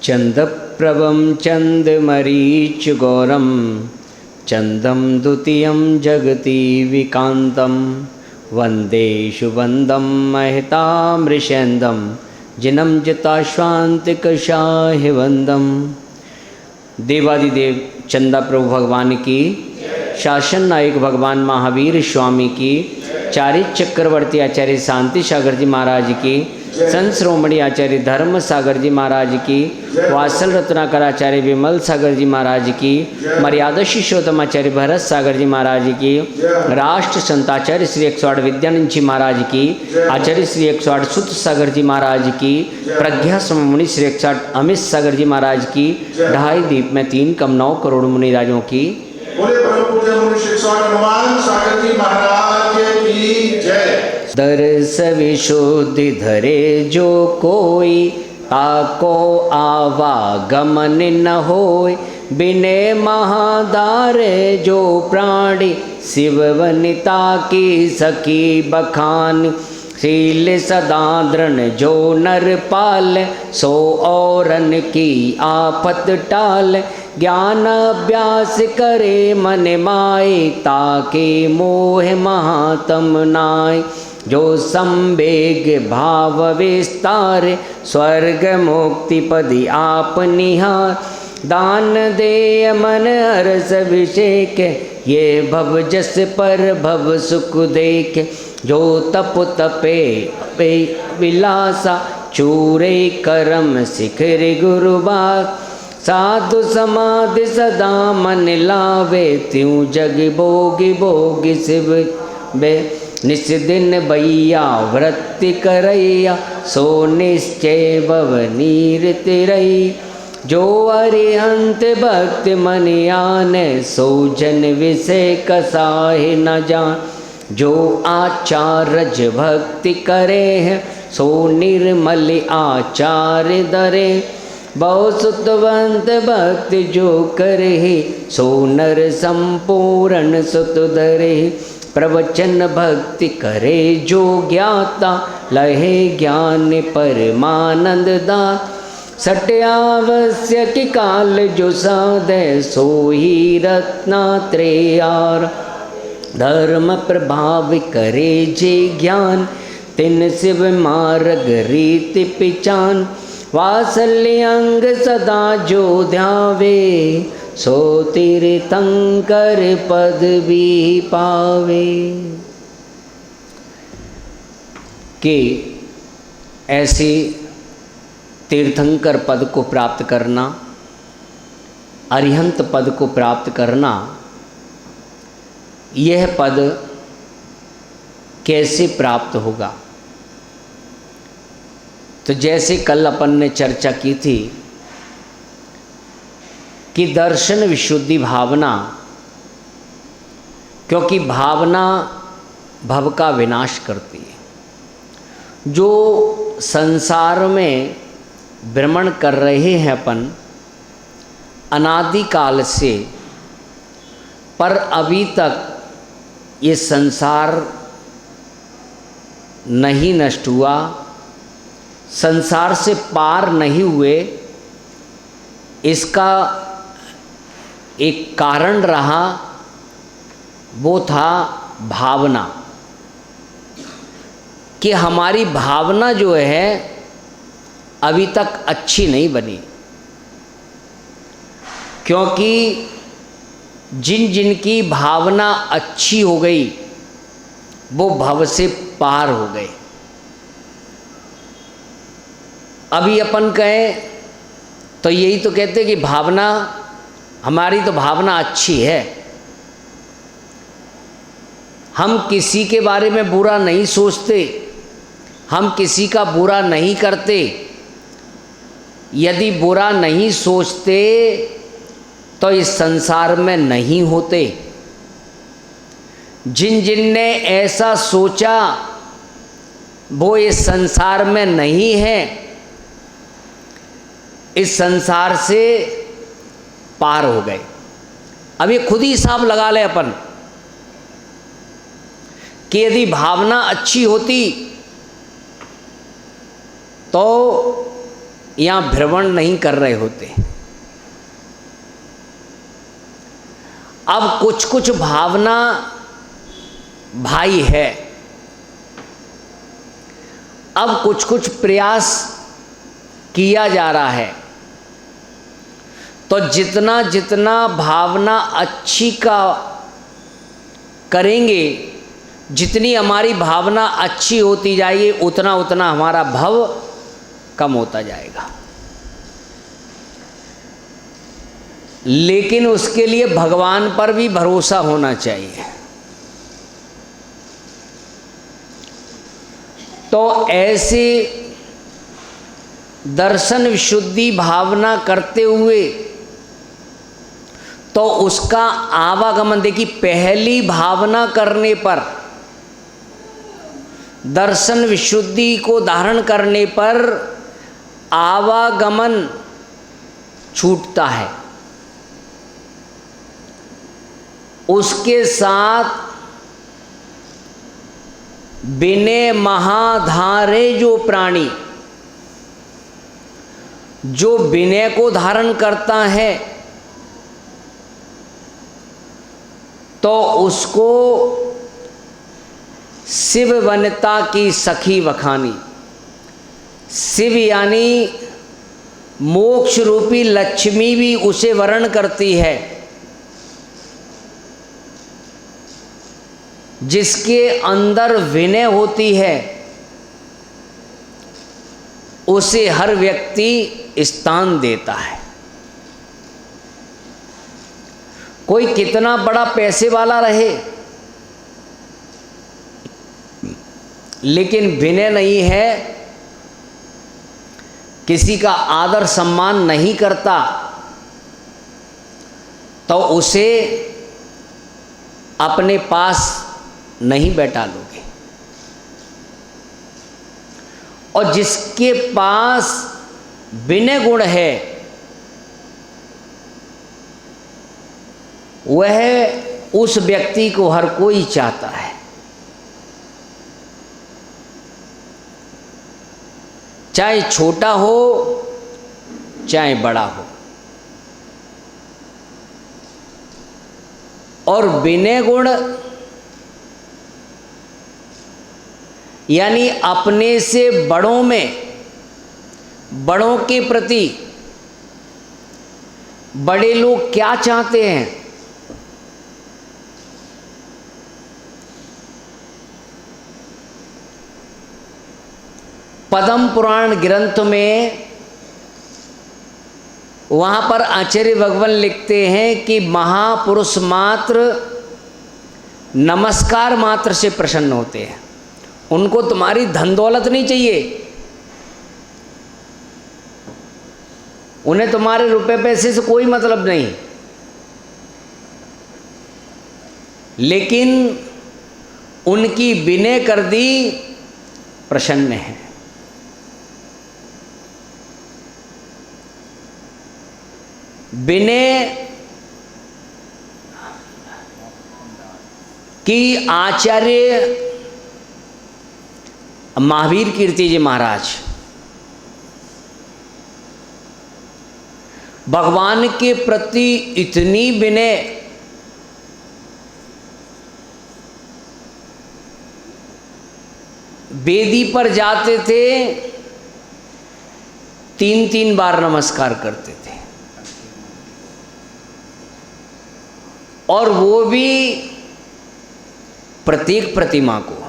चंदप्रभं चंदमरीचगौरं चंदं द्वितीयं जगति विकान्तं वंदे शुभंदं महतामृषेन्दं जिनं जिताश्वान्तिकशाहिवंदं। देवादिदेव चंदा प्रभु भगवान की, शासन नायक भगवान महावीर स्वामी की, चारित चक्रवर्ती आचार्य शांति सागर जी महाराज की, संत श्रोमणी आचार्य धर्म सागर जी महाराज की, वात्सल रत्नाकर आचार्य विमल सागर जी महाराज की, मर्यादा शिष्योत्तम आचार्य भरत सागर जी महाराज की, राष्ट्र संताचार्य श्री 108 विद्यानंद जी महाराज की, आचार्य श्री 108 सुत सागर जी महाराज की, प्रज्ञा सममुनि श्री 108 अमित सागर जी महाराज की, ढाई दीप में 3 कम 9 करोड़ मुनि राजों की। बोले परम पूज्य मुनि श्री 108 हनुमान सागर जी महाराज की जय। दर्श विशुद्धि धरे जो कोई, ताको आवागमन न होय। बिने महादारे जो प्राणी, शिव वनिता की सखी बखान। शील सदा दृढ़ जो नर पाल, सो औरन की आफत टाल। ज्ञान अभ्यास करे मन माए, ताके मोह महातम नाय। जो संवेग भाव विस्तार, स्वर्ग मुक्ति पदि आप निहार। दान दे मन हर्ष अभिषेक, ये भव जस पर भव सुख देख। जो तप तपे पे विलासा, चूरे करम शिखर गुरुबास। साधु समाधि सदा मन लावे, त्यों जग भोगी भोगी शिव बे। निस दिन बैया वृत्ति करैया, सो निश्चय भव नीर तिरई। जो अरिहंत भक्त मन आने, सो जन विषय कसाहे न जान। जो आचार्य भक्ति करे हैं, सो निर्मल आचार दरे। बहु सुतवंत भक्ति जो करे, सो नर संपूर्ण सुत धरे। प्रवचन भक्ति करे जो ज्ञाता, लहे ज्ञान परमानंद दा। सत्यावश्य की काल जो साधे, सो ही रत्नात्रेयार। धर्म प्रभाव करे जे ज्ञान, तिन शिव मार्ग रीति पिचान। वात्सल्य अंग सदा जो ध्यावे, सो तीर्थंकर पद भी पावे। कि ऐसे तीर्थंकर पद को प्राप्त करना, अरिहंत पद को प्राप्त करना, यह पद कैसे प्राप्त होगा? तो जैसे कल अपन ने चर्चा की थी कि दर्शन विशुद्धि भावना, क्योंकि भावना भव का विनाश करती है। जो संसार में भ्रमण कर रहे हैं अपन अनादिकाल से, पर अभी तक ये संसार नहीं नष्ट हुआ, संसार से पार नहीं हुए। इसका एक कारण रहा, वो था भावना। कि हमारी भावना जो है अभी तक अच्छी नहीं बनी, क्योंकि जिन जिन की भावना अच्छी हो गई, वो भव से पार हो गए। अभी अपन कहें तो यही तो कहते कि भावना, हमारी तो भावना अच्छी है, हम किसी के बारे में बुरा नहीं सोचते, हम किसी का बुरा नहीं करते। यदि बुरा नहीं सोचते तो इस संसार में नहीं होते। जिन जिन ने ऐसा सोचा वो इस संसार में नहीं है, इस संसार से पार हो गए। अब ये खुद ही हिसाब लगा ले अपन कि यदि भावना अच्छी होती तो यहाँ भ्रमण नहीं कर रहे होते। अब कुछ कुछ भावना भाई है, अब कुछ कुछ प्रयास किया जा रहा है, तो जितना जितना भावना अच्छी का करेंगे, जितनी हमारी भावना अच्छी होती जाएगी, उतना उतना हमारा भव कम होता जाएगा। लेकिन उसके लिए भगवान पर भी भरोसा होना चाहिए। तो ऐसे दर्शन विशुद्धि भावना करते हुए तो उसका आवागमन, देखिए पहली भावना करने पर, दर्शन विशुद्धि को धारण करने पर आवागमन छूटता है, उसके साथ विनय महाधारे जो प्राणी, जो विनय को धारण करता है तो उसको शिव वनिता की सखी वखानी, शिव यानी मोक्ष रूपी लक्ष्मी भी उसे वरण करती है। जिसके अंदर विनय होती है उसे हर व्यक्ति स्थान देता है। कोई कितना बड़ा पैसे वाला रहे, लेकिन विनय नहीं है, किसी का आदर सम्मान नहीं करता, तो उसे अपने पास नहीं बैठा लोगे। और जिसके पास विनय गुण है वह उस व्यक्ति को हर कोई चाहता है। चाहे छोटा हो चाहे बड़ा हो। और विनय गुण यानी अपने से बड़ों में, बड़ों के प्रति बड़े लोग क्या चाहते हैं, पद्म पुराण ग्रंथ में वहाँ पर आचार्य भगवान लिखते हैं कि महापुरुष मात्र नमस्कार मात्र से प्रसन्न होते हैं। उनको तुम्हारी धन दौलत नहीं चाहिए, उन्हें तुम्हारे रुपए पैसे से कोई मतलब नहीं, लेकिन उनकी विनय कर दी प्रसन्न है। विनय की आचार्य महावीर कीर्ति जी महाराज भगवान के प्रति इतनी विनय, वेदी पर जाते थे 3-3 बार नमस्कार करते थे, और वो भी प्रत्येक प्रतिमा को।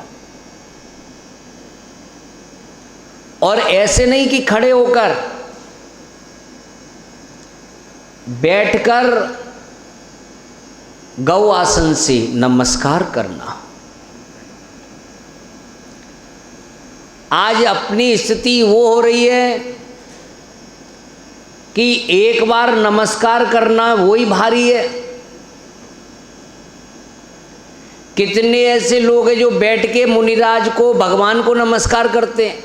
और ऐसे नहीं कि खड़े होकर, बैठकर गौ आसन से नमस्कार करना। आज अपनी स्थिति वो हो रही है कि एक बार नमस्कार करना वही भारी है। कितने ऐसे लोग हैं जो बैठ के मुनिराज को, भगवान को नमस्कार करते हैं,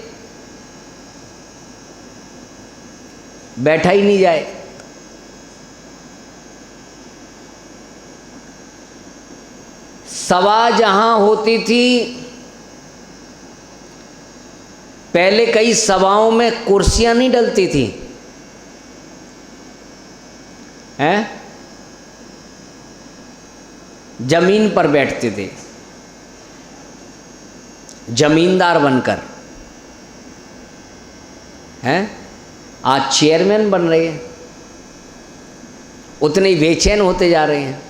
बैठा ही नहीं जाए। सभा जहां होती थी पहले कई सभाओं में कुर्सियां नहीं डलती थी, हैं? जमीन पर बैठते थे, जमींदार बनकर, हैं? आज चेयरमैन बन रहे हैं, उतने ही बेचैन होते जा रहे हैं।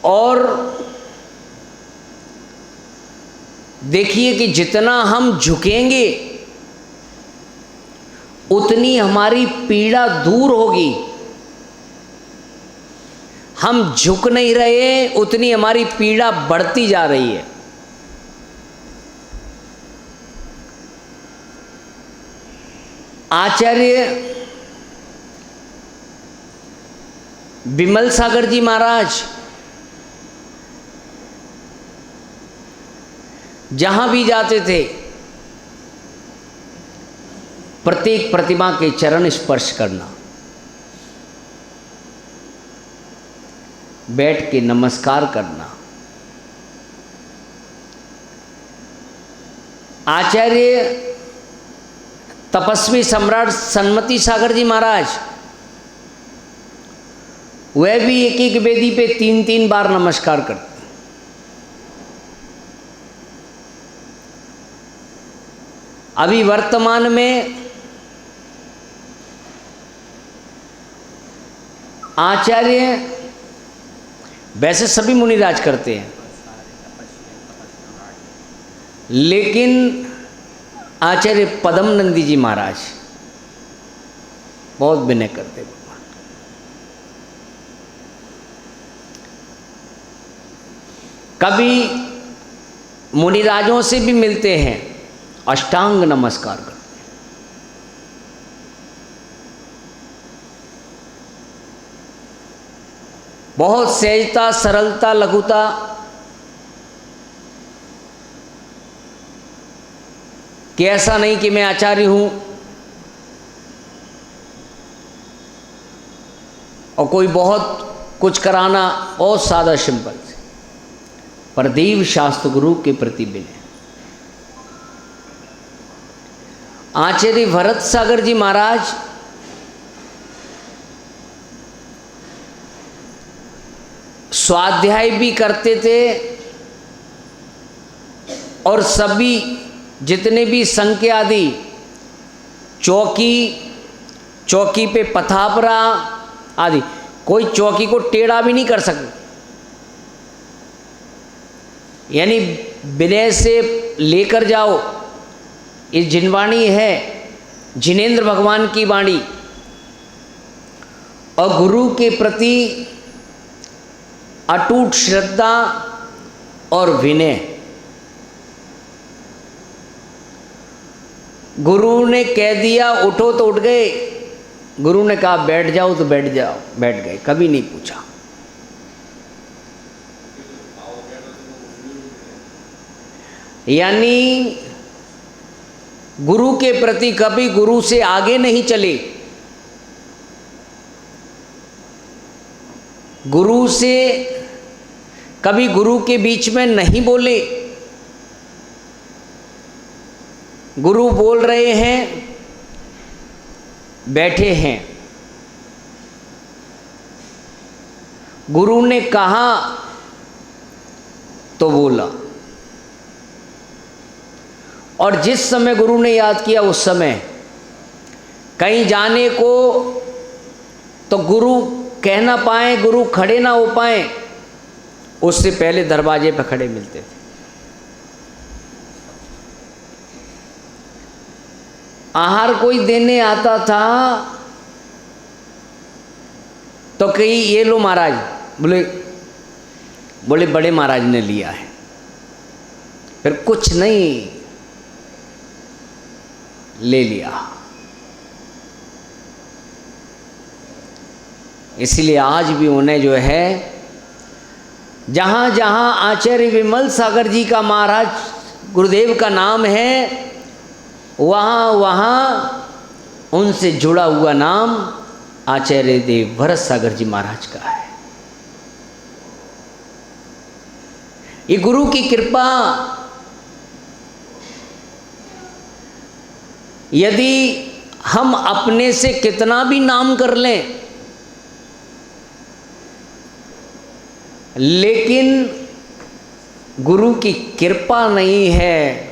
और देखिए कि जितना हम झुकेंगे उतनी हमारी पीड़ा दूर होगी। हम झुक नहीं रहे, उतनी हमारी पीड़ा बढ़ती जा रही है। आचार्य विमल सागर जी महाराज जहां भी जाते थे, प्रत्येक प्रतिमा के चरण स्पर्श करना, बैठ के नमस्कार करना। आचार्य तपस्वी सम्राट सन्मति सागर जी महाराज, वह भी एक एक वेदी पे 3-3 बार नमस्कार करते। अभी वर्तमान में आचार्य, वैसे सभी मुनिराज करते हैं, लेकिन आचार्य पदम नंदी जी महाराज बहुत विनय करते हैं। कभी मुनिराजों से भी मिलते हैं, अष्टांग नमस्कार करते हैं। बहुत सहजता, सरलता, लघुता, कि ऐसा नहीं कि मैं आचार्य हूं और कोई बहुत कुछ कराना, बहुत सादा सिंपल से, पर देव शास्त्र गुरु के प्रति विनय। आचार्य भरत सागर जी महाराज स्वाध्याय भी करते थे और सभी जितने भी संख्य आदि, चौकी पे पथापरा आदि, कोई चौकी को टेढ़ा भी नहीं कर सकता। यानी विनय से लेकर जाओ। ये जिनवाणी है जिनेंद्र भगवान की वाणी, और गुरु के प्रति अटूट श्रद्धा और विनय। गुरु ने कह दिया उठो तो उठ गए, गुरु ने कहा बैठ जाओ तो बैठ जाओ, बैठ गए, कभी नहीं पूछा। यानी गुरु के प्रति कभी गुरु से आगे नहीं चले, गुरु से कभी गुरु के बीच में नहीं बोले। गुरु बोल रहे हैं, बैठे हैं, गुरु ने कहा तो बोला, और जिस समय गुरु ने याद किया उस समय कहीं जाने को तो गुरु कह ना पाए, गुरु खड़े ना हो पाए, उससे पहले दरवाजे पर खड़े मिलते थे। आहार कोई देने आता था तो कहीं ये लो महाराज, बोले बड़े महाराज ने लिया है, फिर कुछ नहीं ले लिया। इसलिए आज भी उन्हें जो है, जहाँ जहाँ आचार्य विमल सागर जी का महाराज गुरुदेव का नाम है, वहाँ वहाँ उनसे जुड़ा हुआ नाम आचार्य देव भरत सागर जी महाराज का है। ये गुरु की कृपा यदि हम अपने से कितना भी नाम कर लें, लेकिन गुरु की कृपा नहीं है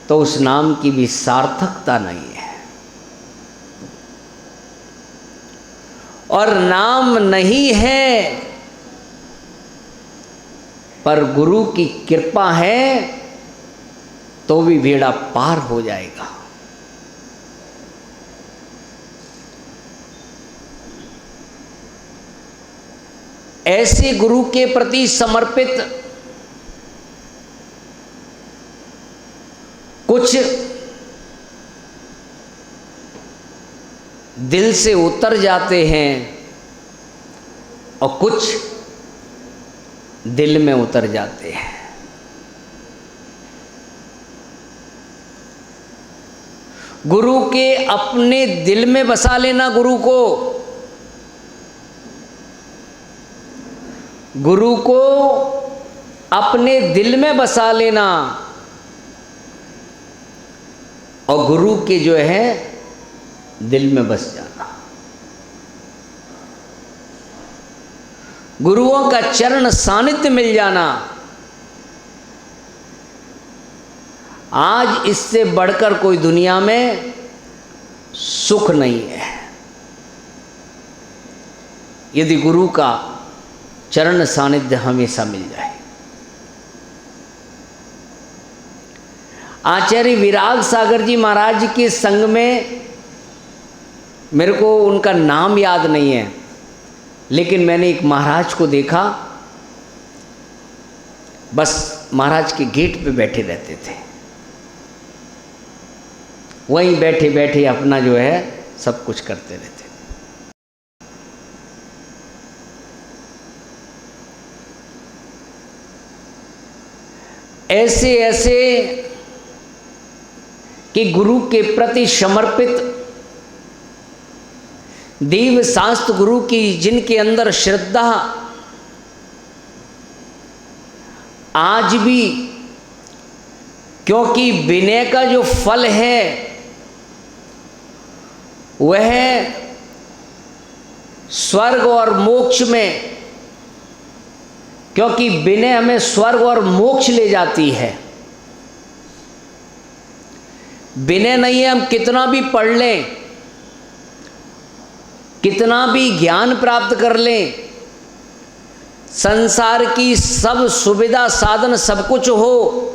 तो उस नाम की भी सार्थकता नहीं है। और नाम नहीं है पर गुरु की कृपा है तो भी बेड़ा पार हो जाएगा। ऐसे गुरु के प्रति समर्पित कुछ दिल से उतर जाते हैं और कुछ दिल में उतर जाते हैं। गुरु के अपने दिल में बसा लेना, गुरु को अपने दिल में बसा लेना और गुरु के जो है दिल में बस जाना। गुरुओं का चरण सानिध्य मिल जाना, आज इससे बढ़कर कोई दुनिया में सुख नहीं है। यदि गुरु का चरण सानिध्य हमेशा मिल जाए। आचार्य विराग सागर जी महाराज के संग में, मेरे को उनका नाम याद नहीं है, लेकिन मैंने एक महाराज को देखा, बस महाराज के गेट पे बैठे रहते थे, वहीं बैठे बैठे अपना जो है सब कुछ करते रहते। ऐसे ऐसे कि गुरु के प्रति समर्पित देव शास्त्र गुरु की जिनके अंदर श्रद्धा आज भी, क्योंकि विनय का जो फल है वह स्वर्ग और मोक्ष में, क्योंकि विनय हमें स्वर्ग और मोक्ष ले जाती है। विनय नहीं है, हम कितना भी पढ़ लें, कितना भी ज्ञान प्राप्त कर लें, संसार की सब सुविधा साधन सब कुछ हो,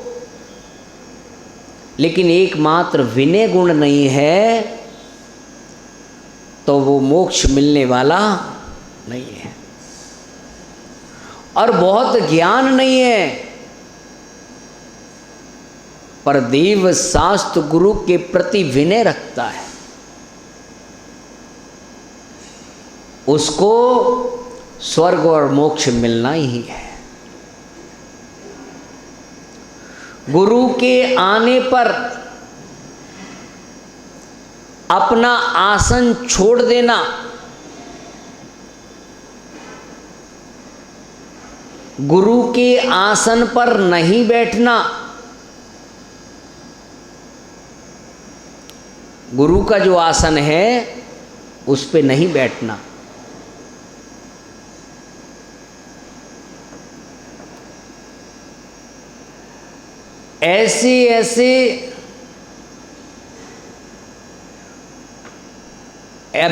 लेकिन एकमात्र विनय गुण नहीं है तो वो मोक्ष मिलने वाला नहीं है। और बहुत ज्ञान नहीं है पर देव शास्त्र गुरु के प्रति विनय रखता है, उसको स्वर्ग और मोक्ष मिलना ही है। गुरु के आने पर अपना आसन छोड़ देना, गुरु के आसन पर नहीं बैठना, गुरु का जो आसन है उस पे नहीं बैठना। ऐसे ऐसे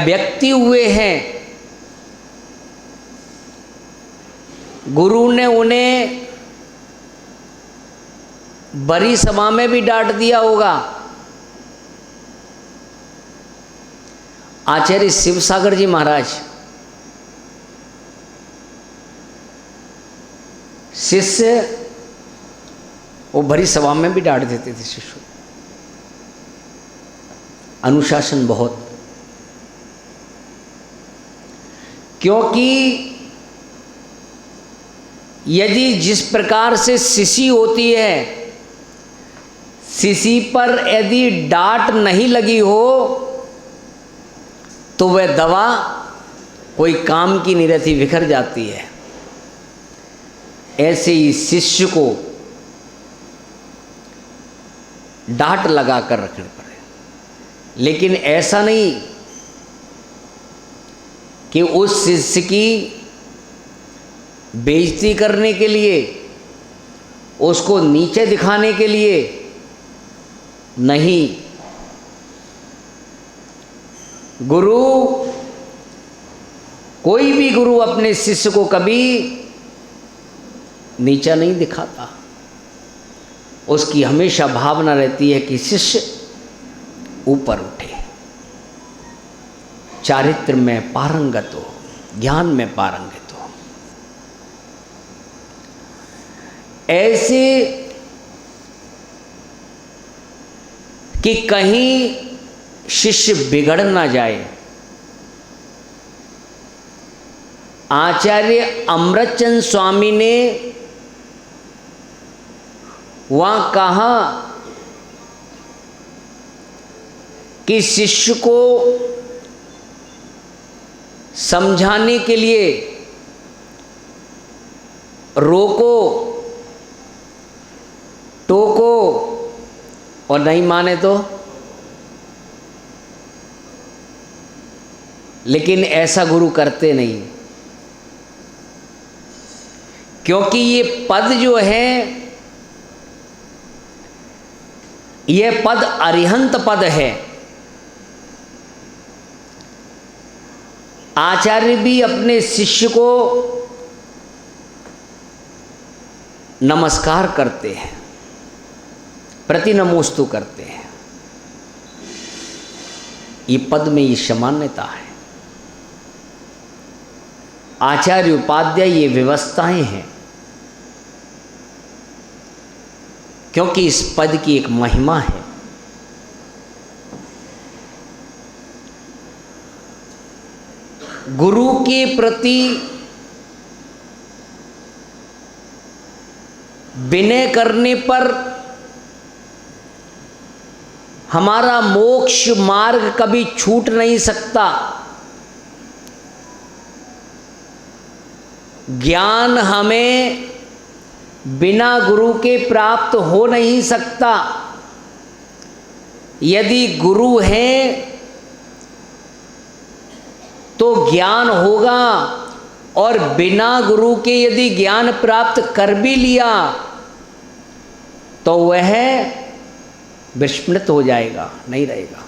व्यक्ति हुए हैं, गुरु ने उन्हें बड़ी सभा में भी डांट दिया होगा। आचार्य शिवसागर जी महाराज शिष्य, वो भरी सभा में भी डांट देते थे शिष्य। अनुशासन बहुत, क्योंकि यदि जिस प्रकार से शिशी होती है, शिशी पर यदि डांट नहीं लगी हो तो वह दवा कोई काम की नहीं रहती, बिखर जाती है। ऐसे ही शिष्य को डांट लगा कर रखने पड़े। लेकिन ऐसा नहीं कि उस शिष्य की बेइज्जती करने के लिए, उसको नीचे दिखाने के लिए नहीं। गुरु, कोई भी गुरु अपने शिष्य को कभी नीचा नहीं दिखाता। उसकी हमेशा भावना रहती है कि शिष्य ऊपर उठे, चारित्र में पारंगत हो, ज्ञान में पारंगत हो। ऐसे कि कहीं शिष्य बिगड़ ना जाए। आचार्य अमृतचंद स्वामी ने वहाँ कहा कि शिष्य को समझाने के लिए रोको, टोको, और नहीं माने तो। लेकिन ऐसा गुरु करते नहीं, क्योंकि ये पद जो है, यह पद अरिहंत पद है। आचार्य भी अपने शिष्य को नमस्कार करते हैं, प्रतिनमोस्तु करते हैं। ये पद में ये सामान्यता है। आचार्य उपाध्याय ये व्यवस्थाएं हैं, क्योंकि इस पद की एक महिमा है। गुरु के प्रति विनय करने पर हमारा मोक्ष मार्ग कभी छूट नहीं सकता। ज्ञान हमें बिना गुरु के प्राप्त हो नहीं सकता। यदि गुरु है तो ज्ञान होगा, और बिना गुरु के यदि ज्ञान प्राप्त कर भी लिया तो वह विस्मृत हो जाएगा, नहीं रहेगा।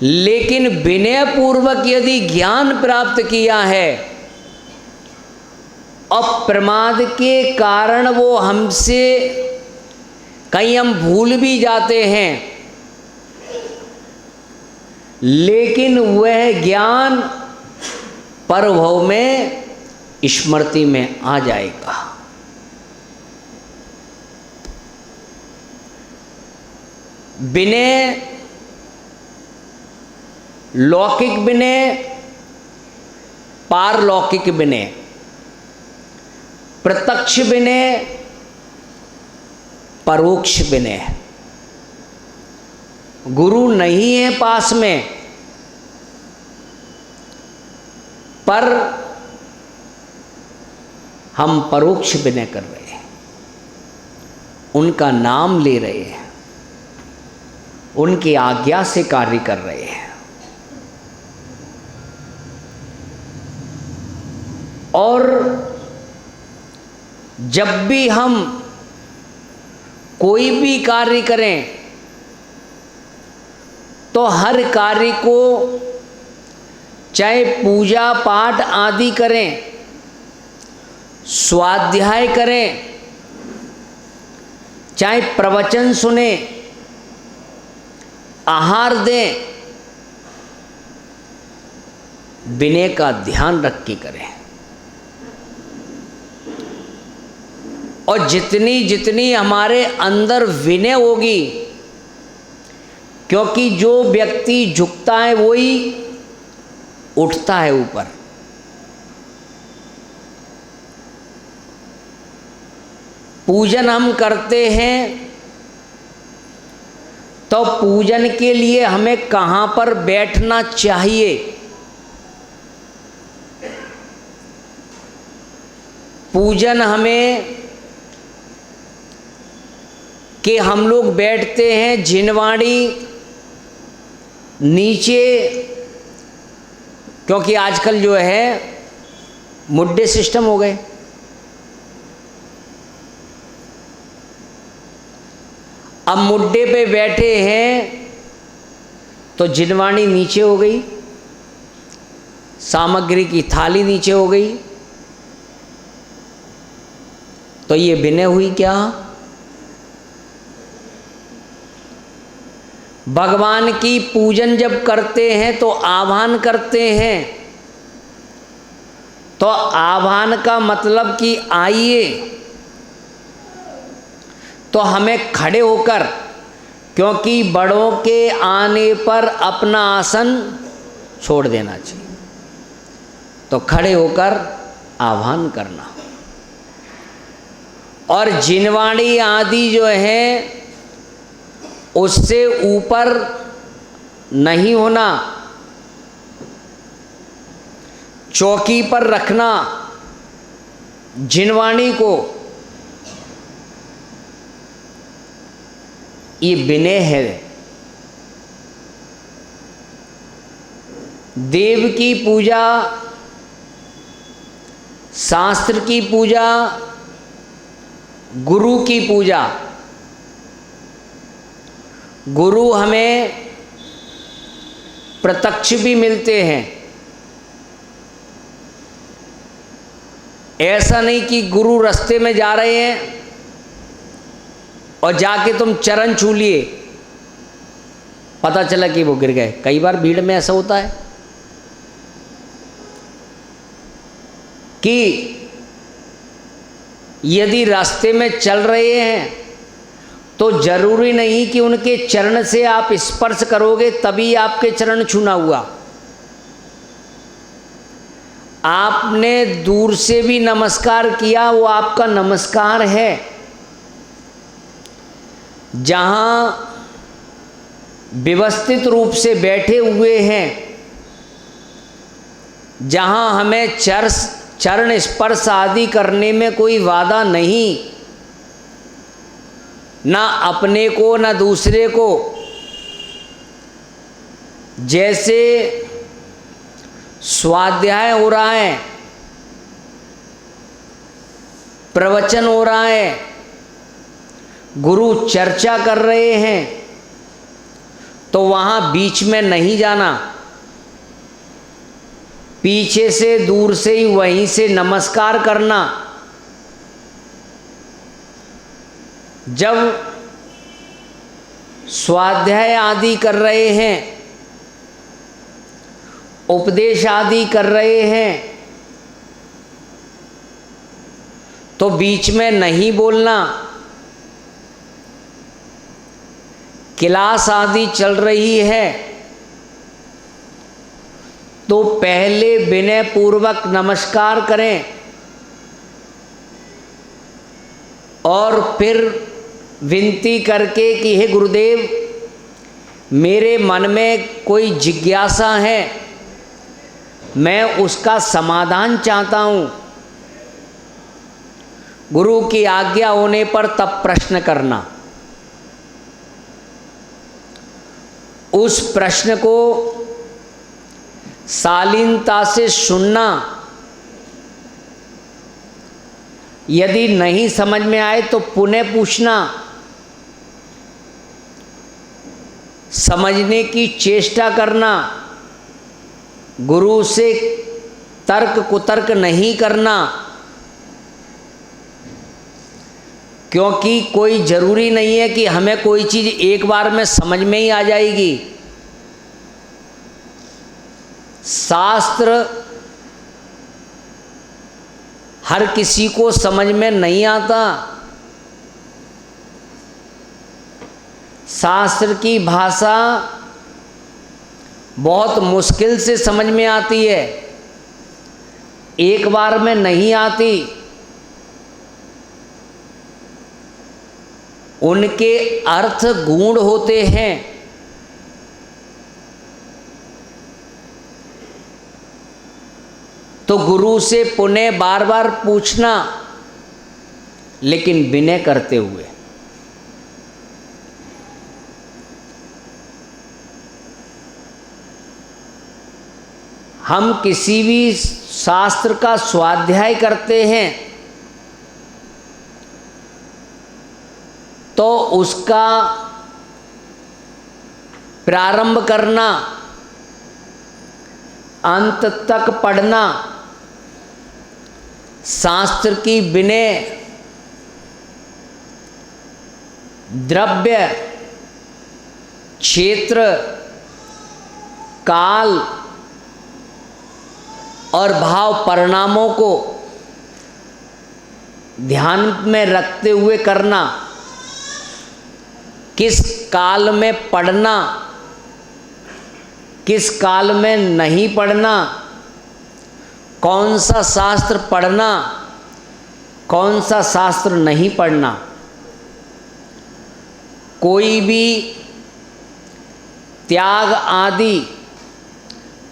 लेकिन विनय पूर्वक यदि ज्ञान प्राप्त किया है, अप्रमाद के कारण वो हमसे कहीं हम भूल भी जाते हैं, लेकिन वह ज्ञान परभव में स्मृति में आ जाएगा। विनय, लौकिक विनय, पारलौकिक विनय, प्रत्यक्ष विनय, परोक्ष विनय। गुरु नहीं है पास में, पर हम परोक्ष विनय कर रहे हैं, उनका नाम ले रहे हैं, उनकी आज्ञा से कार्य कर रहे हैं। और जब भी हम कोई भी कार्य करें तो हर कार्य को, चाहे पूजा पाठ आदि करें, स्वाध्याय करें, चाहे प्रवचन सुने, आहार दें, विनय का ध्यान रख के करें। और जितनी जितनी हमारे अंदर विनय होगी, क्योंकि जो व्यक्ति झुकता है वही उठता है ऊपर। पूजन हम करते हैं तो पूजन के लिए हमें कहाँ पर बैठना चाहिए? पूजन हमें कि हम लोग बैठते हैं जिनवाणी नीचे, क्योंकि आजकल जो है मुड्डे सिस्टम हो गए। अब मुड्डे पे बैठे हैं तो जिनवाणी नीचे हो गई, सामग्री की थाली नीचे हो गई, तो ये विनय हुई क्या? भगवान की पूजन जब करते हैं तो आह्वान करते हैं, तो आह्वान का मतलब कि आइए, तो हमें खड़े होकर, क्योंकि बड़ों के आने पर अपना आसन छोड़ देना चाहिए, तो खड़े होकर आह्वान करना। और जिनवाणी आदि जो है उससे ऊपर नहीं होना, चौकी पर रखना जिनवाणी को, ये विनय है। देव की पूजा, शास्त्र की पूजा, गुरु की पूजा, गुरु हमें प्रत्यक्ष भी मिलते हैं। ऐसा नहीं कि गुरु रास्ते में जा रहे हैं और जाके तुम चरण छू लिए, पता चला कि वो गिर गए। कई बार भीड़ में ऐसा होता है कि यदि रास्ते में चल रहे हैं तो जरूरी नहीं कि उनके चरण से आप स्पर्श करोगे तभी आपके चरण छूना हुआ। आपने दूर से भी नमस्कार किया, वो आपका नमस्कार है। जहां व्यवस्थित रूप से बैठे हुए हैं, जहां हमें चरण स्पर्श आदि करने में कोई वादा नहीं, ना अपने को ना दूसरे को। जैसे स्वाध्याय हो रहा है, प्रवचन हो रहा है, गुरु चर्चा कर रहे हैं, तो वहां बीच में नहीं जाना, पीछे से दूर से ही वहीं से नमस्कार करना। जब स्वाध्याय आदि कर रहे हैं, उपदेश आदि कर रहे हैं, तो बीच में नहीं बोलना। क्लास आदि चल रही है तो पहले विनय पूर्वक नमस्कार करें और फिर विनती करके कि हे गुरुदेव, मेरे मन में कोई जिज्ञासा है, मैं उसका समाधान चाहता हूँ। गुरु की आज्ञा होने पर तब प्रश्न करना। उस प्रश्न को शालीनता से सुनना। यदि नहीं समझ में आए तो पुनः पूछना, समझने की चेष्टा करना। गुरु से तर्क कुतर्क नहीं करना, क्योंकि कोई ज़रूरी नहीं है कि हमें कोई चीज़ एक बार में समझ में ही आ जाएगी। शास्त्र हर किसी को समझ में नहीं आता। शास्त्र की भाषा बहुत मुश्किल से समझ में आती है, एक बार में नहीं आती। उनके अर्थ गूढ़ होते हैं। तो गुरु से पुनः बार बार पूछना लेकिन विनय करते हुए। हम किसी भी शास्त्र का स्वाध्याय करते हैं तो उसका प्रारंभ करना, अंत तक पढ़ना, शास्त्र की विनय, द्रव्य, क्षेत्र, काल और भाव परिणामों को ध्यान में रखते हुए करना, किस काल में पढ़ना, किस काल में नहीं पढ़ना, कौन सा शास्त्र पढ़ना, कौन सा शास्त्र नहीं पढ़ना। कोई भी त्याग आदि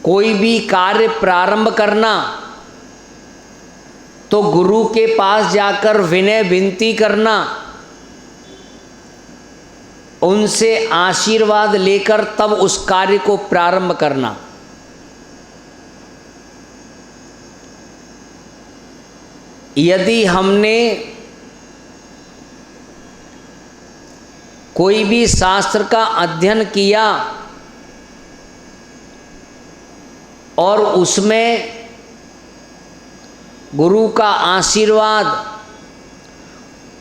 कोई भी कार्य प्रारंभ करना तो गुरु के पास जाकर विनय विनती करना, उनसे आशीर्वाद लेकर तब उस कार्य को प्रारंभ करना। यदि हमने कोई भी शास्त्र का अध्ययन किया और उसमें गुरु का आशीर्वाद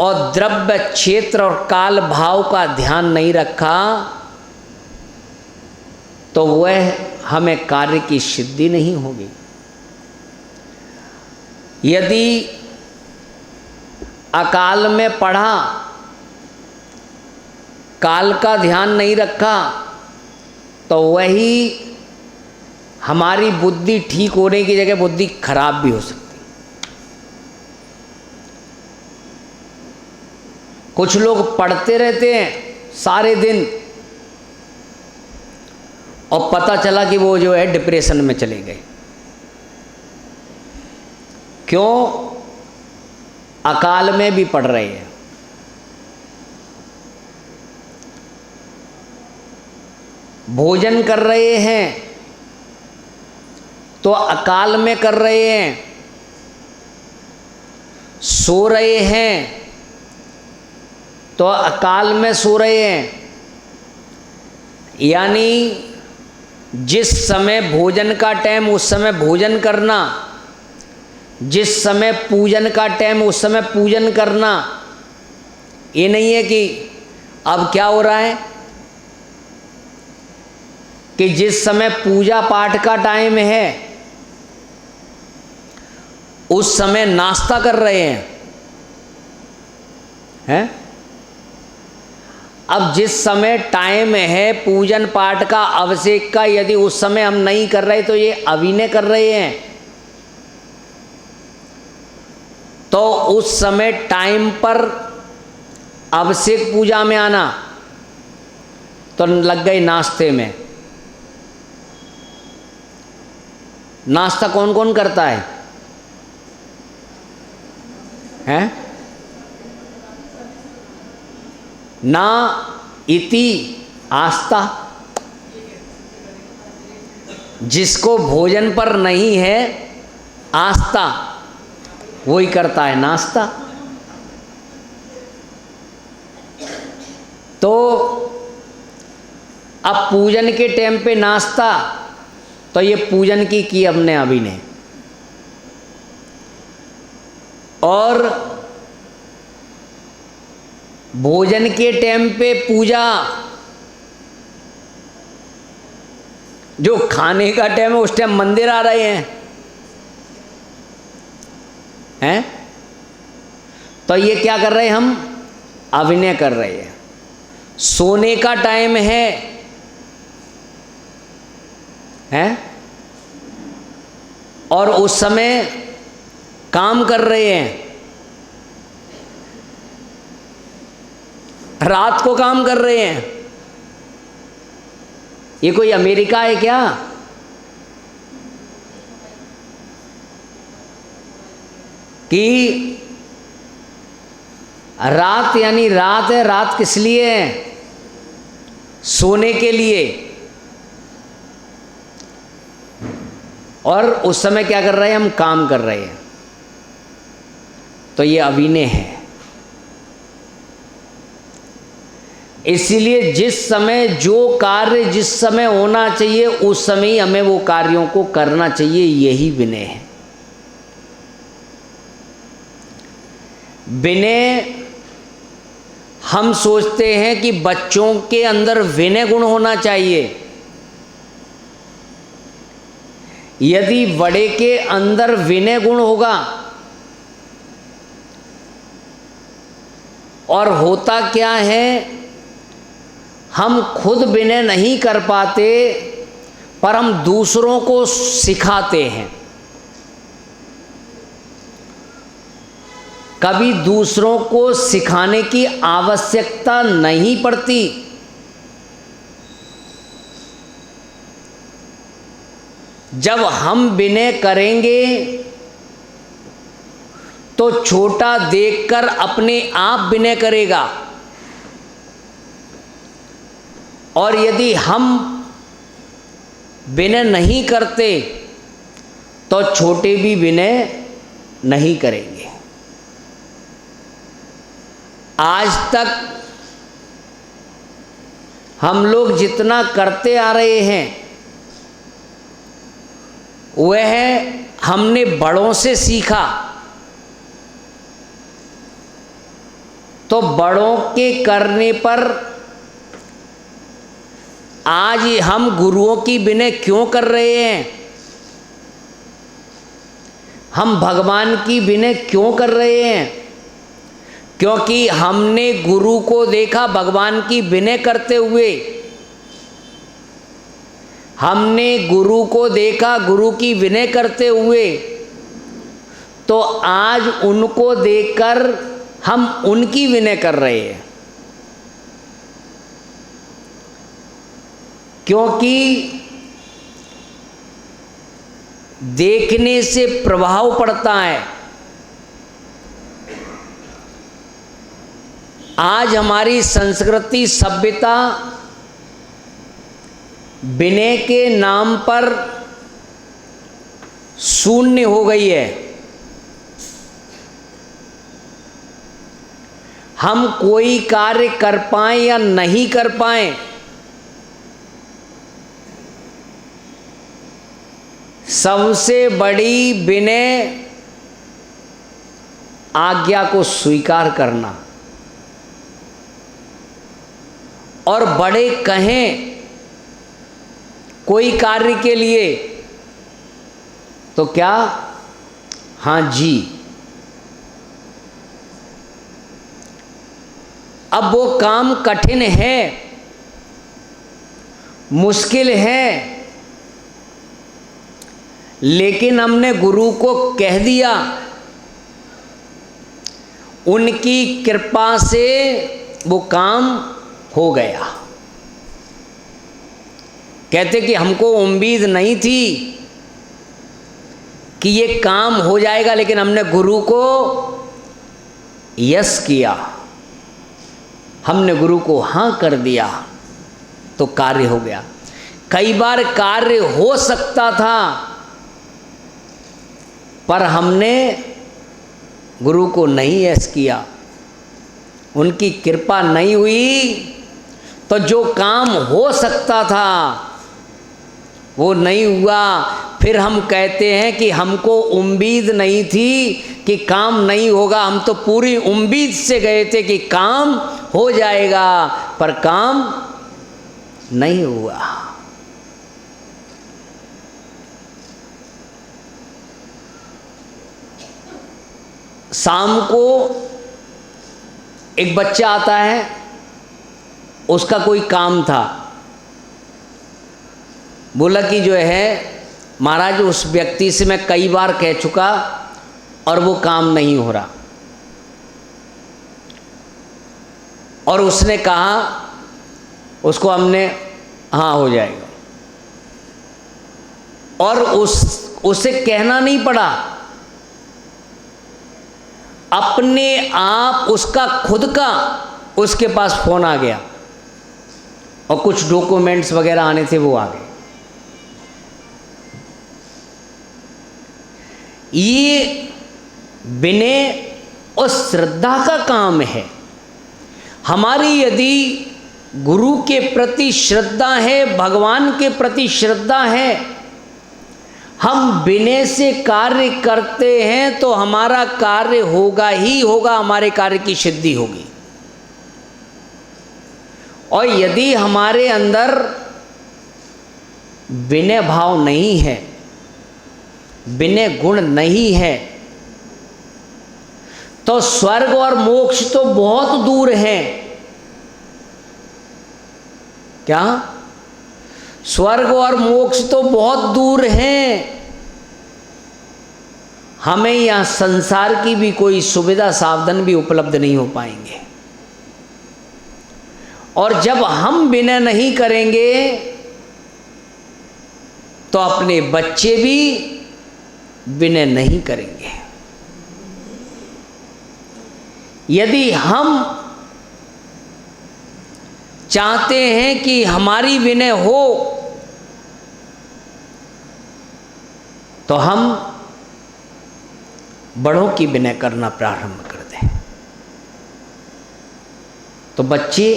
और द्रव्य, क्षेत्र और काल भाव का ध्यान नहीं रखा तो वह हमें कार्य की सिद्धि नहीं होगी। यदि अकाल में पढ़ा, काल का ध्यान नहीं रखा तो वही हमारी बुद्धि ठीक होने की जगह बुद्धि खराब भी हो सकती। कुछ लोग पढ़ते रहते हैं सारे दिन और पता चला कि वो जो है डिप्रेशन में चले गए। क्यों? अकाल में भी पढ़ रहे हैं। भोजन कर रहे हैं तो अकाल में कर रहे हैं, सो रहे हैं तो अकाल में सो रहे हैं। यानी जिस समय भोजन का टाइम उस समय भोजन करना, जिस समय पूजन का टाइम उस समय पूजन करना। ये नहीं है कि अब क्या हो रहा है कि जिस समय पूजा पाठ का टाइम है उस समय नाश्ता कर रहे हैं? अब जिस समय टाइम है पूजन पाठ का, अभिषेक का, यदि उस समय हम नहीं कर रहे तो ये अभिनय कर रहे हैं। तो उस समय टाइम पर अभिषेक पूजा में आना तो लग गए नाश्ते में। नाश्ता कौन कौन करता है? हैं? ना इति आस्था। जिसको भोजन पर नहीं है आस्था वही करता है नाश्ता। तो अब पूजन के टाइम पे नाश्ता, तो ये पूजन की हमने अभी ने। और भोजन के टाइम पे पूजा, जो खाने का टाइम है उस टाइम मंदिर आ रहे हैं? तो ये क्या कर रहे हैं? हम अभिनय कर रहे हैं। सोने का टाइम है और उस समय काम कर रहे हैं। रात को काम कर रहे हैं। ये कोई अमेरिका है क्या? कि रात यानी रात है, रात किस लिए है? सोने के लिए। और उस समय क्या कर रहे हैं? हम काम कर रहे हैं। तो ये अभिनय है। इसीलिए जिस समय जो कार्य जिस समय होना चाहिए उस समय ही हमें वो कार्यों को करना चाहिए, यही विनय है। विनय, हम सोचते हैं कि बच्चों के अंदर विनय गुण होना चाहिए। यदि बड़े के अंदर विनय गुण होगा, और होता क्या है, हम खुद विनय नहीं कर पाते पर हम दूसरों को सिखाते हैं। कभी दूसरों को सिखाने की आवश्यकता नहीं पड़ती। जब हम विनय करेंगे तो छोटा देखकर अपने आप विनय करेगा, और यदि हम विनय नहीं करते तो छोटे भी विनय नहीं करेंगे। आज तक हम लोग जितना करते आ रहे हैं वह हमने बड़ों से सीखा। तो बड़ों के करने पर आज हम गुरुओं की विनय क्यों कर रहे हैं? हम भगवान की विनय क्यों कर रहे हैं? क्योंकि हमने गुरु को देखा भगवान की विनय करते हुए। हमने गुरु को देखा गुरु की विनय करते हुए, तो आज उनको देखकर हम उनकी विनय कर रहे हैं। क्योंकि देखने से प्रभाव पड़ता है। आज हमारी संस्कृति सभ्यता विनय के नाम पर शून्य हो गई है। हम कोई कार्य कर पाएं या नहीं कर पाएं, सबसे बड़ी विनय आज्ञा को स्वीकार करना। और बड़े कहें कोई कार्य के लिए तो क्या? हाँ जी। अब वो काम कठिन है, मुश्किल है, लेकिन हमने गुरु को कह दिया, उनकी कृपा से वो काम हो गया। कहते कि हमको उम्मीद नहीं थी कि ये काम हो जाएगा, लेकिन हमने गुरु को यस किया, हमने गुरु को हाँ कर दिया तो कार्य हो गया। कई बार कार्य हो सकता था पर हमने गुरु को नहीं यस किया, उनकी कृपा नहीं हुई, तो जो काम हो सकता था वो नहीं हुआ। फिर हम कहते हैं कि हमको उम्मीद नहीं थी कि काम नहीं होगा, हम तो पूरी उम्मीद से गए थे कि काम हो जाएगा, पर काम नहीं हुआ। शाम को एक बच्चा आता है, उसका कोई काम था, बोला कि जो है महाराज उस व्यक्ति से मैं कई बार कह चुका और वो काम नहीं हो रहा। और उसने कहा, उसको हमने हाँ हो जाएगा, और उसे कहना नहीं पड़ा। अपने आप उसका खुद का उसके पास फोन आ गया और कुछ डॉक्यूमेंट्स वगैरह आने थे, वो आ गए। ये विनय और श्रद्धा का काम है। हमारी यदि गुरु के प्रति श्रद्धा है, भगवान के प्रति श्रद्धा है, हम विनय से कार्य करते हैं तो हमारा कार्य होगा ही होगा, हमारे कार्य की सिद्धि होगी। और यदि हमारे अंदर विनय भाव नहीं है, विनय गुण नहीं है, तो स्वर्ग और मोक्ष तो बहुत दूर है। क्या? स्वर्ग और मोक्ष तो बहुत दूर हैं। हमें यहां संसार की भी कोई सुविधा साधन भी उपलब्ध नहीं हो पाएंगे। और जब हम विनय नहीं करेंगे तो अपने बच्चे भी विनय नहीं करेंगे। यदि हम चाहते हैं कि हमारी विनय हो तो हम बड़ों की विनय करना प्रारंभ कर दें, तो बच्चे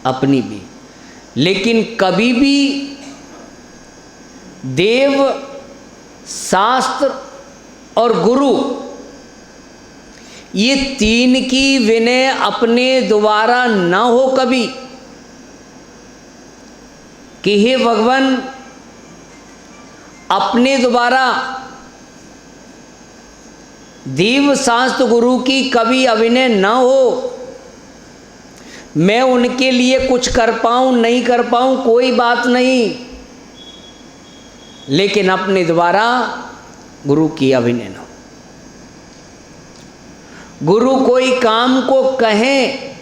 अपनी भी। लेकिन कभी भी देव, शास्त्र और गुरु, ये तीन की विनय अपने द्वारा न हो कभी कि हे भगवान, अपने द्वारा देव, शास्त्र, गुरु की कभी अभिनय न हो। मैं उनके लिए कुछ कर पाऊं नहीं कर पाऊं कोई बात नहीं, लेकिन अपने द्वारा गुरु की अभिनय न हो। गुरु कोई काम को कहें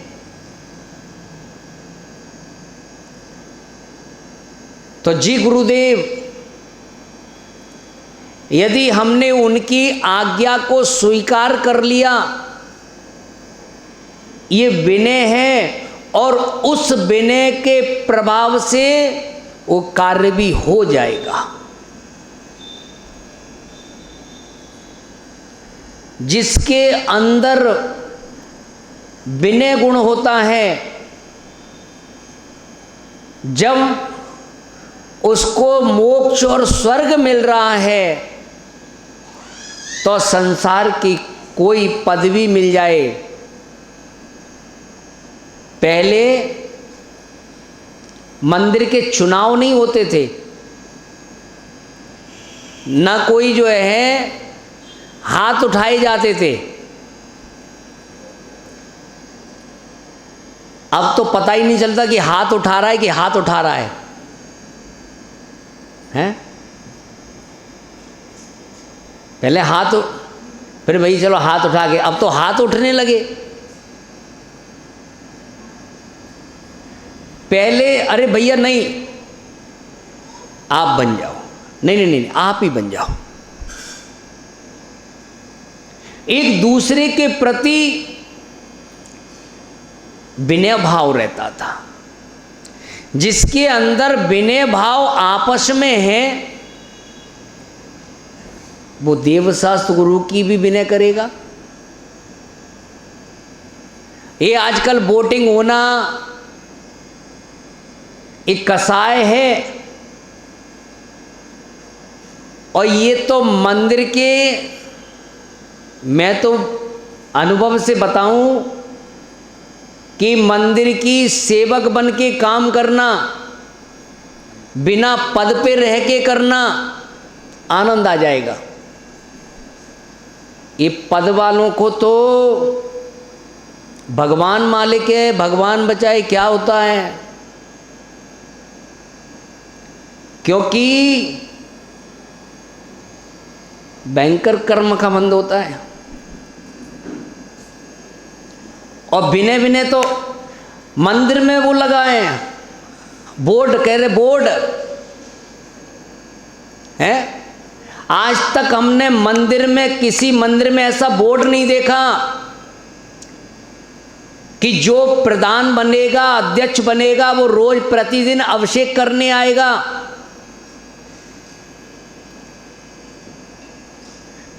तो जी गुरुदेव, यदि हमने उनकी आज्ञा को स्वीकार कर लिया, ये विनय है, और उस विनय के प्रभाव से वो कार्य भी हो जाएगा। जिसके अंदर विनय गुण होता है, जब उसको मोक्ष और स्वर्ग मिल रहा है, तो संसार की कोई पदवी मिल जाए, पहले मंदिर के चुनाव नहीं होते थे, ना कोई जो है हाथ उठाए जाते थे। अब तो पता ही नहीं चलता कि हाथ उठा रहा है कि हाथ उठा रहा है, हैं? पहले हाथ, फिर भाई चलो हाथ उठा के, अब तो हाथ उठने लगे। पहले अरे भैया नहीं, आप बन जाओ, नहीं नहीं नहीं, आप ही बन जाओ। एक दूसरे के प्रति विनय भाव रहता था। जिसके अंदर विनय भाव आपस में है, वो देव, शास्त्र, गुरु की भी विनय करेगा। ये आजकल वोटिंग होना एक कसाय है, और ये तो मंदिर के, मैं तो अनुभव से बताऊं कि मंदिर की सेवक बन के काम करना, बिना पद पे रह के करना, आनंद आ जाएगा। ये पद वालों को तो भगवान मालिक है, भगवान बचाए, क्या होता है? क्योंकि बैंकर कर्म का बंद होता है। और बिने बिने तो मंदिर में वो लगाए हैं बोर्ड, कह रहे बोर्ड है। आज तक हमने मंदिर में, किसी मंदिर में ऐसा बोर्ड नहीं देखा कि जो प्रधान बनेगा, अध्यक्ष बनेगा, वो रोज प्रतिदिन अभिषेक करने आएगा।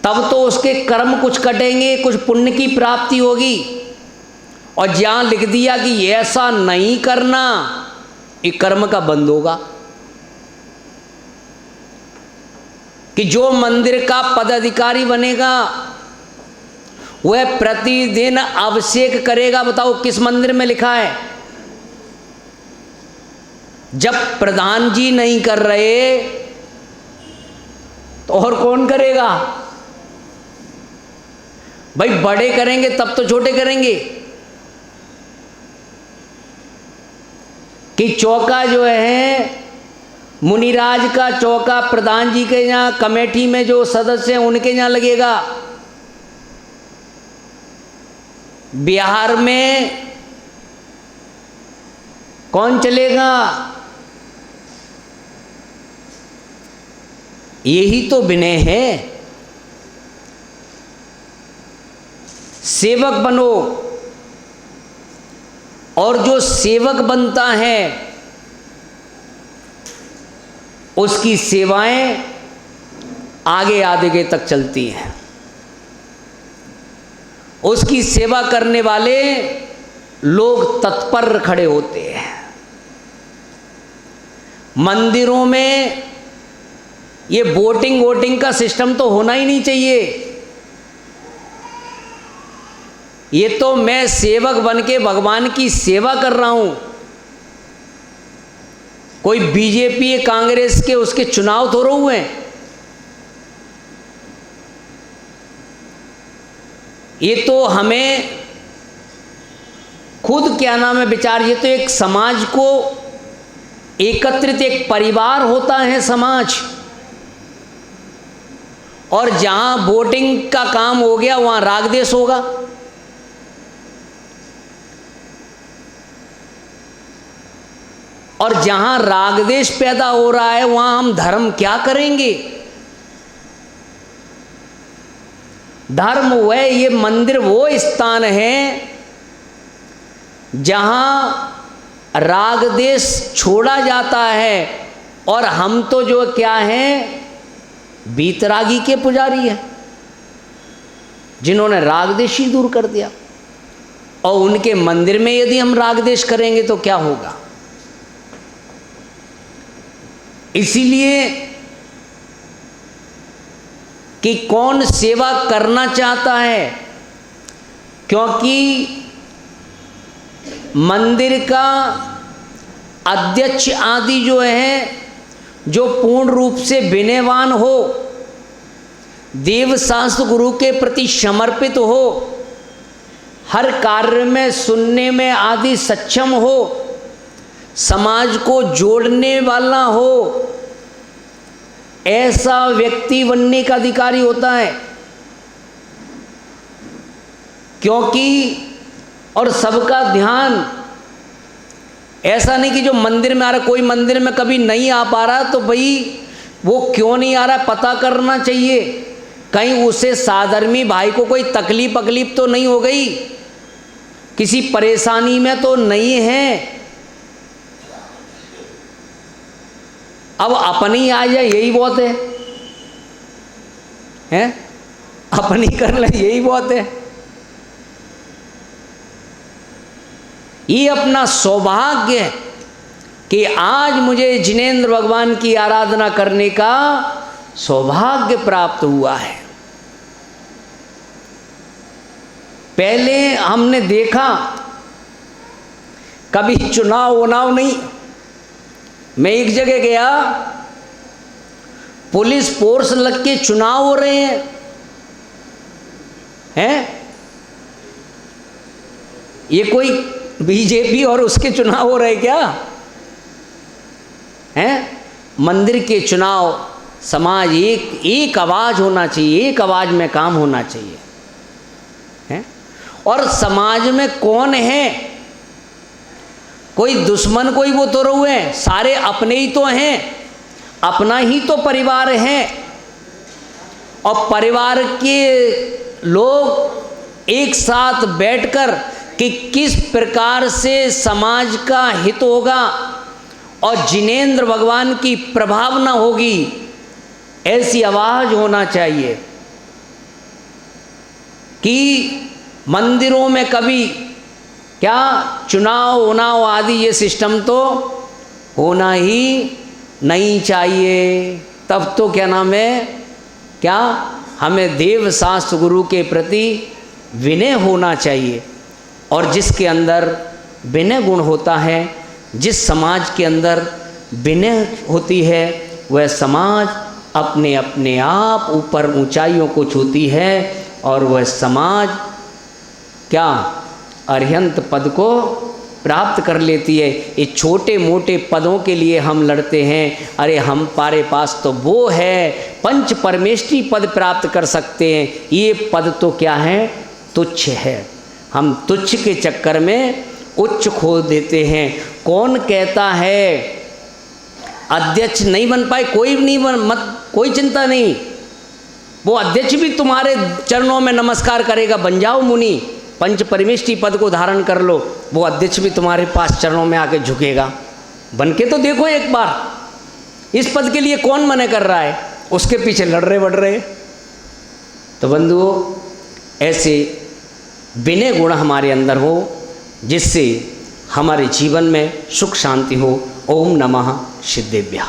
तब तो उसके कर्म कुछ कटेंगे, कुछ पुण्य की प्राप्ति होगी। और जहां लिख दिया कि ऐसा नहीं करना, ये कर्म का बंद होगा। कि जो मंदिर का पदाधिकारी बनेगा वह प्रतिदिन अभिषेक करेगा। बताओ किस मंदिर में लिखा है? जब प्रधान जी नहीं कर रहे तो और कौन करेगा? भाई बड़े करेंगे तब तो छोटे करेंगे। कि चौका जो है मुनिराज का चौका प्रधान जी के यहाँ, कमेटी में जो सदस्य हैं उनके यहाँ लगेगा। बिहार में कौन चलेगा? यही तो विनय है। सेवक बनो, और जो सेवक बनता है उसकी सेवाएं आगे आगे तक चलती हैं। उसकी सेवा करने वाले लोग तत्पर खड़े होते हैं। मंदिरों में ये वोटिंग का सिस्टम तो होना ही नहीं चाहिए। ये तो मैं सेवक बन के भगवान की सेवा कर रहा हूं। कोई बीजेपी कांग्रेस के उसके चुनाव थोड़े हुए हैं। ये तो हमें खुद क्या नाम है विचार, ये तो एक समाज को एकत्रित, एक परिवार होता है समाज। और जहां वोटिंग का काम हो गया वहां राग देश होगा। और जहां रागदेश पैदा हो रहा है वहां हम धर्म क्या करेंगे? धर्म वह, ये मंदिर वो स्थान है जहां रागदेश छोड़ा जाता है। और हम तो जो क्या हैं, बीतरागी के पुजारी हैं जिन्होंने रागदेश ही दूर कर दिया। और उनके मंदिर में यदि हम रागदेश करेंगे तो क्या होगा? इसीलिए कि कौन सेवा करना चाहता है, क्योंकि मंदिर का अध्यक्ष आदि जो है, जो पूर्ण रूप से विनयवान हो, देव शास्त्र गुरु के प्रति समर्पित हो, हर कार्य में सुनने में आदि सक्षम हो, समाज को जोड़ने वाला हो, ऐसा व्यक्ति बनने का अधिकारी होता है। क्योंकि और सबका ध्यान ऐसा नहीं कि जो मंदिर में आ रहा, कोई मंदिर में कभी नहीं आ पा रहा तो भाई वो क्यों नहीं आ रहा पता करना चाहिए। कहीं उसे साधर्मी भाई को कोई तकलीफ तो नहीं हो गई, किसी परेशानी में तो नहीं है। अब अपनी आ जाए यही बहुत है, हैं? अपनी कर ले यही बहुत है। ये अपना सौभाग्य है कि आज मुझे जिनेंद्र भगवान की आराधना करने का सौभाग्य प्राप्त हुआ है। पहले हमने देखा कभी चुनाव नहीं। मैं एक जगह गया, पुलिस फोर्स लग के चुनाव हो रहे हैं? ये कोई बीजेपी और उसके चुनाव हो रहे क्या हैं? मंदिर के चुनाव, समाज एक आवाज होना चाहिए, एक आवाज में काम होना चाहिए, हैं? और समाज में कौन है? कोई दुश्मन कोई वो तो रहे, सारे अपने ही तो हैं, अपना ही तो परिवार है। और परिवार के लोग एक साथ बैठकर कि किस प्रकार से समाज का हित होगा और जिनेंद्र भगवान की प्रभावना होगी, ऐसी आवाज होना चाहिए। कि मंदिरों में कभी क्या चुनाव उनाव आदि ये सिस्टम तो होना ही नहीं चाहिए। तब तो क्या नाम है, क्या हमें देव शास्त्र गुरु के प्रति विनय होना चाहिए। और जिसके अंदर विनय गुण होता है, जिस समाज के अंदर विनय होती है, वह समाज अपने अपने आप ऊपर ऊंचाइयों को छूती है और वह समाज क्या अरिहंत पद को प्राप्त कर लेती है। ये छोटे मोटे पदों के लिए हम लड़ते हैं, अरे हमारे पास तो वो है, पंच परमेष्ठी पद प्राप्त कर सकते हैं। ये पद तो क्या है, तुच्छ है। हम तुच्छ के चक्कर में उच्च खो देते हैं। कौन कहता है अध्यक्ष नहीं बन पाए, कोई नहीं बन, मत कोई चिंता नहीं, वो अध्यक्ष भी तुम्हारे चरणों में नमस्कार करेगा। बन जाओ मुनि, पंच परमेष्ठी पद को धारण कर लो, वो अध्यक्ष भी तुम्हारे पास चरणों में आके झुकेगा। बन के तो देखो एक बार। इस पद के लिए कौन मना कर रहा है, उसके पीछे लड़ रहे बढ़ रहे। तो बंधुओं, ऐसे विनय गुण हमारे अंदर हो, जिससे हमारे जीवन में सुख शांति हो। ओम नमः सिद्धेभ्यः।